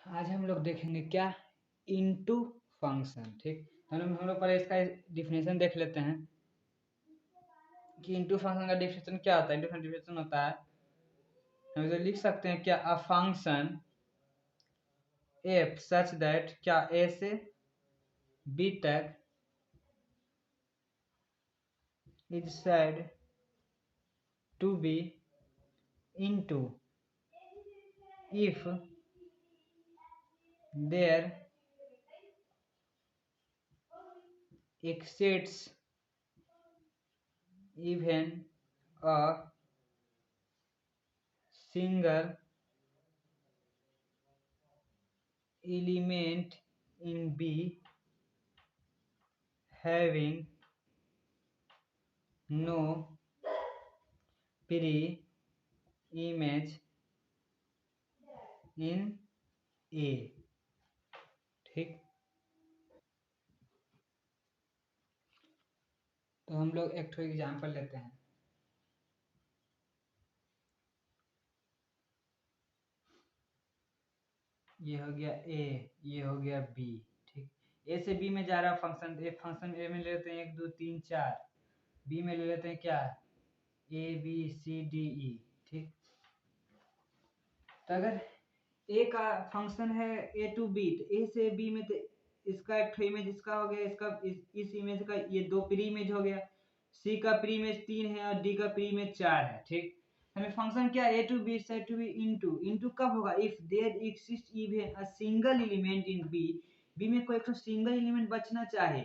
आज हम लोग देखेंगे क्या इनटू फंक्शन। ठीक, हम लोग पहले इसका डिफिनेशन देख लेते हैं कि इनटू फंक्शन का डिफिनेशन क्या होता है। डिफिनेशन होता है, हम इसे लिख सकते हैं क्या, a function F such that क्या ए से बी तक is said to be into if there exceeds even a single element in B having no pre-image in A। ठीक, तो हम लोग एक एग्जाम्पल लेते हैं। ये हो गया ए, ये हो गया बी। ठीक, ए से बी में जा रहा फंक्शन, एक फंक्शन ए में ले लेते हैं 1 2 3 4, बी में ले लेते हैं क्या, A B C D E. ठीक, तो अगर ए का फंक्शन है ए टू बी, तो ए से बी में तो इसका एक इमेज इसका हो गया, इसका इस इमेज का ये दो प्री इमेज हो गया, सी का प्री इमेज 3 है और डी का प्री इमेज 4 है। ठीक, हमें फंक्शन क्या A to B set to B into, into कब होगा, if there exist even a single element in B, B में कोई एक सिंगल एलिमेंट बचना चाहे,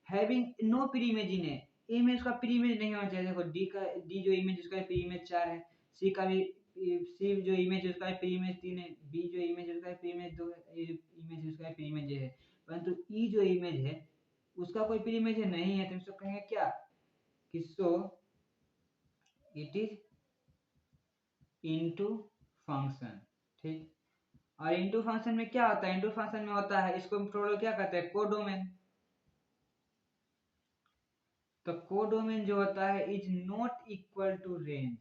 having no pre image in A में उसका प्री इमेज नहीं होना चाहिए। देखो डी जो इमेज उसका प्री इमेज 4 है, सी का भी सी जो इमेज उसका प्री इमेज 3 है, बी जो इमेज उसका प्री इमेज 2 है, इमेज उसका प्री इमेज है, परंतु ई जो इमेज है उसका कोई प्री इमेज नहीं है, तो इसको कहेंगे क्या कि so it is into function. ठीक, और इनटू फंक्शन में क्या होता है, इनटू फंक्शन में होता है, इसको हम क्या कहते हैं, कोडोमेन। तो कोडोमेन जो होता है is not equal to range,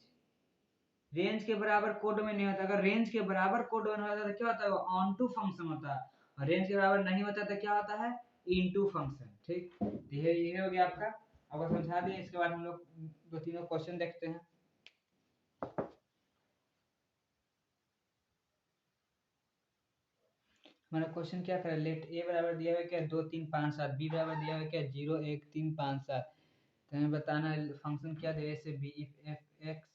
range के बराबर कोडोमेन नहीं होता। अगर रेंज के बराबर कोडोमेन होता तो क्या होता है, वो ऑन टू फंक्शन होता है, और रेंज के बराबर नहीं होता तो क्या होता है, इनटू फंक्शन। ठीक, तो ये हो गया आपका, आपको समझा दिए। इसके बाद हम लोग दो तीनों क्वेश्चन देखते हैं। हमारा क्वेश्चन क्या करे, लेट ए बराबर दिया हुआ क्या 2 3 5 7, बी बराबर दिया हुआ क्या 0 1 3 5 7। तो हमें बताना है फंक्शन क्या दे, से बी इफ एफ एक्स,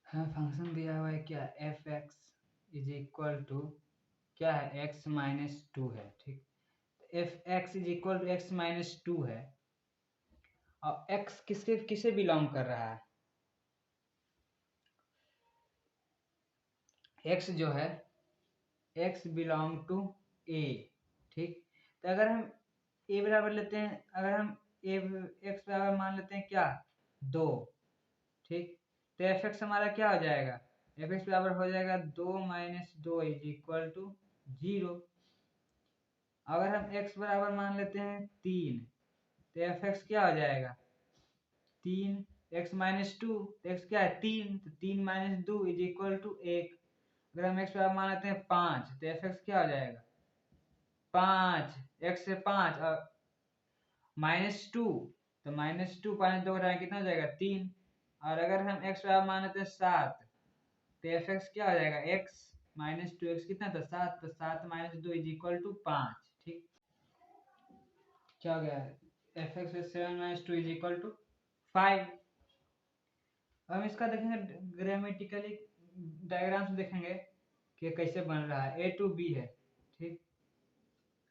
हमें फंक्शन दिया हुआ है क्या, f x is equal to क्या है, एक्स माइनस 2 है। ठीक, f x is equal to x minus 2 है, और एक्स किसके किसे बिलोंग कर रहा है, एक्स जो है एक्स बिलोंग टू ए। ठीक, तो अगर हम ए बराबर लेते हैं, अगर हम ए एक्स बराबर मान लेते हैं क्या 2। ठीक, तो एफ एक्स हमारा क्या हो जाएगा, एफ एक्स बराबर हो जाएगा 2 माइनस 2 इज इक्वल टू 0। अगर हम एक्स बराबर मान लेते हैं 3, तो एफ एक्स क्या हो जाएगा 3, एक्स माइनस 2, एक्स क्या है 3, तो 3 माइनस 2 इज इक्वल टू 1। अगर हम एक्स बराबर मान लेते हैं 5, तो एफ एक्स क्या हो जाएगा 5, एक्स से 5 और माइनस 2, तो माइनस 2 5 2 घटाएं कितना हो जाएगा 3। और अगर हम एक्स बराबर मान लेते हैं 7, तो एफ एक्स क्या हो जाएगा एक्स माइनस 2, एक्स कितना था 7, तो 7 माइनस 2 इज इक्वल टू 5। ठीक, क्या हो गया, f x 7 minus 2 is equal to 5। हम इसका देखेंगे ग्रामेटिकली, डायग्राम से देखेंगे कि कैसे बन रहा है, ए टू बी है। ठीक,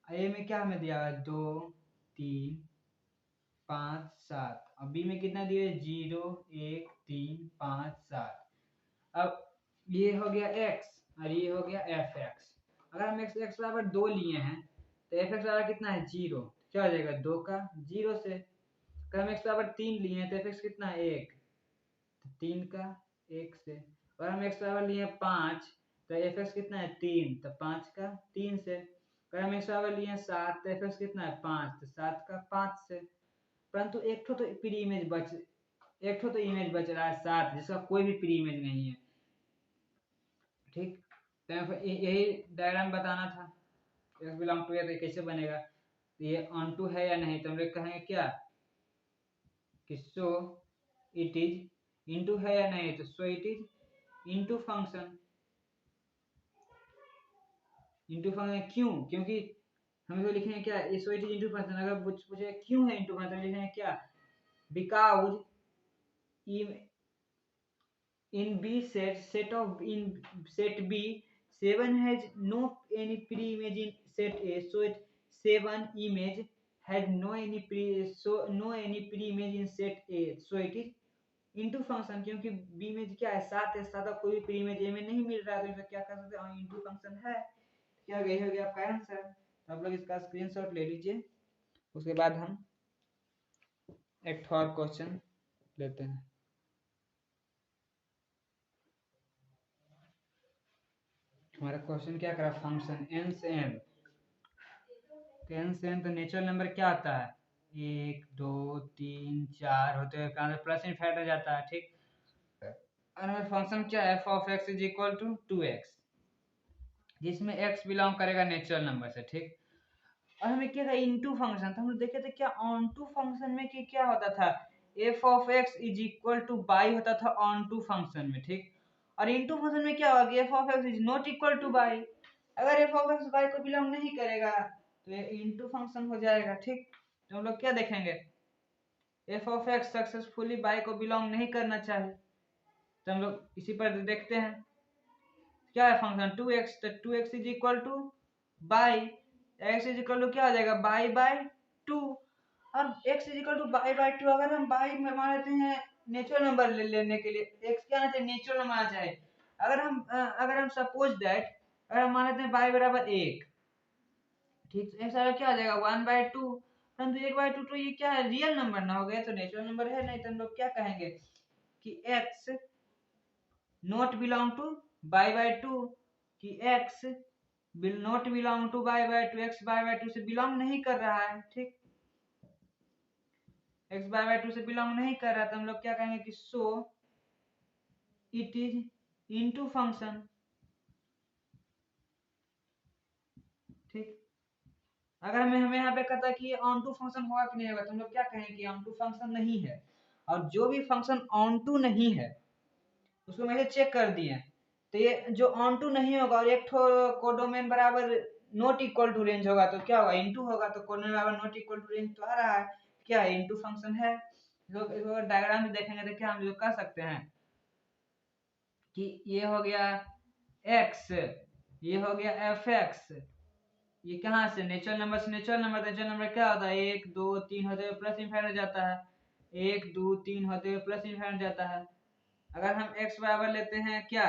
ए में क्या हमें दिया हुआ है 2 3 5 7, और बी में कितना दिया है 0 1 3 5 7। अब ये हो गया x और ये हो गया एफ एक्स। अगर हम एक्स एक्स बराबर 2 लिए हैं, तो एफ एक्स बराबर कितना है 0, क्या हो जाएगा 2 का 0 से। अगर हम एक्स बराबर 3 लिए हैं, तो एफ एक्स कितना है 1, तो 3 का 1 से। और हम एक्स बराबर लिए 5, तो एफ एक्स कितना है 3, तो 5 का 3 से। अगर हम एक्स बराबर लिए 7, तो एफ एक्स कितना है 5, तो 7 का 5 से। परंतु एक तो प्री इमेज बच, एक तो इमेज बच रहा है 7, जिसका कोई भी प्री इमेज नहीं है। ठीक, तो यही डायग्राम बताना था। एक्स बिलोंग टू ए तो कैसे बनेगा, तो ये ऑन टू है या नहीं, तो हम लोग कहेंगे क्या कि सो इट इज इनटू है या नहीं, तो so it is into function. Into function क्यों, क्योंकि हम इसको लिखेंगे क्या, ये so it is into function. अगर पूछे क्यों है इनटू फंक्शन, लिखेंगे क्या, because in B set of in set B 7 has no any pre-image in set A, so it 7 image has no any pre-image in set A, so it is into function। क्योंकि B में क्या है 7 है, 7 का कोई भी pre image A में नहीं मिल रहा है, तो इसे क्या कर सकते हैं, into फंक्शन है। क्या हो गया आपका आंसर। तो आप लोग इसका स्क्रीनशॉट ले लीजिए। उसके बाद हम एक और क्वेश्चन लेते हैं। हमारा क्वेश्चन क्या करा, फंक्शन n से n, n से n तो नेचुरल नंबर क्या आता है, 1 2 3 4 होते हुए प्लस इनफैक्ट आ जाता है, ठीक। और हमारा फंक्शन क्या है, f of x is equal to 2x, जिसमें x बिलोंग करेगा नेचुरल नंबर से, ठीक। और हमें क्या था, इनटू फंक्शन, तो हम लोग देखे थे क्या ऑन टू फंक्शन में कि क्या होता था, f of x is equal to by होता था ऑन टू फंक्शन में, ठीक। और इनटू फंक्शन में क्या होगा, f of x is not equal to by. अगर f ऑफ x बाई को बिलोंग नहीं करेगा तो ये इनटू फंक्शन हो जाएगा, ठीक। तो हम लोग क्या देखेंगे, f of x successfully by को बिलोंग नहीं करना चाहिए, तो हम लोग इसी पर देखते हैं क्या है फंक्शन 2x, तो 2x is equal to y, x is equal to क्या आ जाएगा, बाई बाई 2। और x is equal to y by 2, अगर हम बाई में मान लेते हैं नेचुरल नंबर लेने के लिए, x क्या आना चाहिए, नेचुरल नंबर आना चाहिए। अगर हम सपोज दैट अगर हम मान लेते हैं बाई बराबर 1, ठीक, तो x क्या आ जाएगा 1/2, परंतु 1/2 तो ये क्या है, रियल नंबर ना हो गया, तो नेचुरल नंबर है नहीं, तो हम लोग क्या कहेंगे कि x not belong to y by 2, कि x will not belong to y by 2, x by by 2 से बिलोंग नहीं कर रहा है, ठीक। x बाई बाई 2 से बिलोंग नहीं कर रहा है, तो हम लोग क्या कहेंगे कि so it is into function, ठीक। अगर हमें यहाँ पे कहता है कि ऑन टू फंक्शन होगा कि नहीं होगा, तो हम लोग क्या कहेंगे कि ऑन टू फंक्शन नहीं है। और जो भी फंक्शन ऑन टू नहीं है उसको मैंने चेक कर दिए, तो ये जो ऑन टू नहीं होगा और एक कोडोमेन बराबर नॉट इक्वल टू रेंज होगा, तो क्या होगा, इनटू होगा, तो कोडोमेन बराबर नॉट इक्वल टू रेंज तो आ रहा है, क्या है, इनटू फंक्शन है। तो डायग्राम में देखेंगे तो क्या हम लोग कर सकते हैं कि ये हो गया x, ये हो गया fx, ये कहाँ से, नेचुरल नंबर से नेचुरल नंबर क्या होता है, 1 2 3 होते हुए प्लस इनफाइनाइट जाता है, 1 2 3 होते हुए प्लस इनफाइनाइट जाता है। अगर हम x बराबर लेते हैं क्या,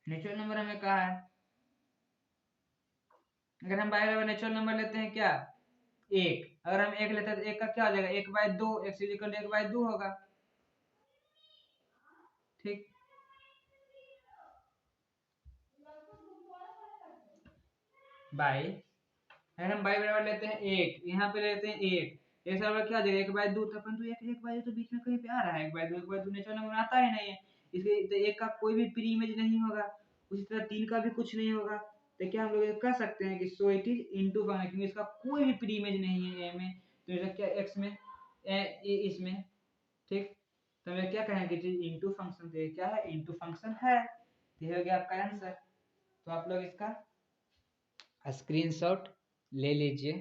नेचुरल नंबर हमें कहा है, अगर हम y बराबर नेचुरल नंबर लेते हैं क्या 1, अगर हम 1 लेते हैं तो 1 का क्या हो जाएगा, 1/2, x इज इक्वल टू 1/2 होगा, ठीक। बाई, अगर हम y बराबर लेते हैं 1, यहाँ पे लेते हैं 1, एक बराबर क्या हो जाएगा 1/2, तो परंतु 1/2 तो बीच में कहीं पे आ रहा है, 1/2 नेचुरल नंबर आता ही नहीं है, इसलिए तो 1 का कोई भी प्री इमेज नहीं होगा, उसी तरह 3 का भी कुछ नहीं होगा, तो क्या हम लोग कह सकते हैं कि so it is into function, क्योंकि इसका कोई भी प्री इमेज नहीं है ए में, तो इसका क्या x में इसमें, ठीक। तो हम क्या कहेंगे कि इनटू फंक्शन, तो ये क्या है, इनटू फंक्शन है, ये हो गया आपका आंसर। तो आप लोग इसका स्क्रीनशॉट ले लीजिए।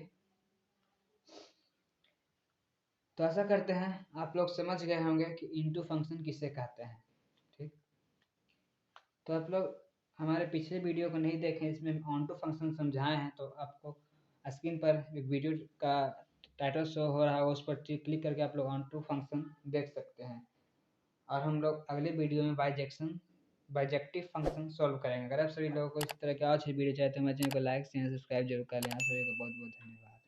तो ऐसा करते हैं, आप लोग समझ गए होंगे कि इनटू फंक्शन किसे कहते हैं, ठीक। तो आप लोग हमारे पिछले वीडियो को नहीं देखें, इसमें हम ऑन टू फंक्शन समझाए हैं, तो आपको स्क्रीन पर एक वीडियो का टाइटल शो हो रहा है, उस पर क्लिक करके आप लोग ऑन टू फंक्शन देख सकते हैं। और हम लोग अगले वीडियो में बाइजेक्टिव फंक्शन सॉल्व करेंगे। अगर आप सभी लोगों को इस तरह के और अच्छी वीडियो चाहते हैं, हमारे चैनल को लाइक शेयर सब्सक्राइब जरूर कर लें। आप सभी को बहुत बहुत धन्यवाद।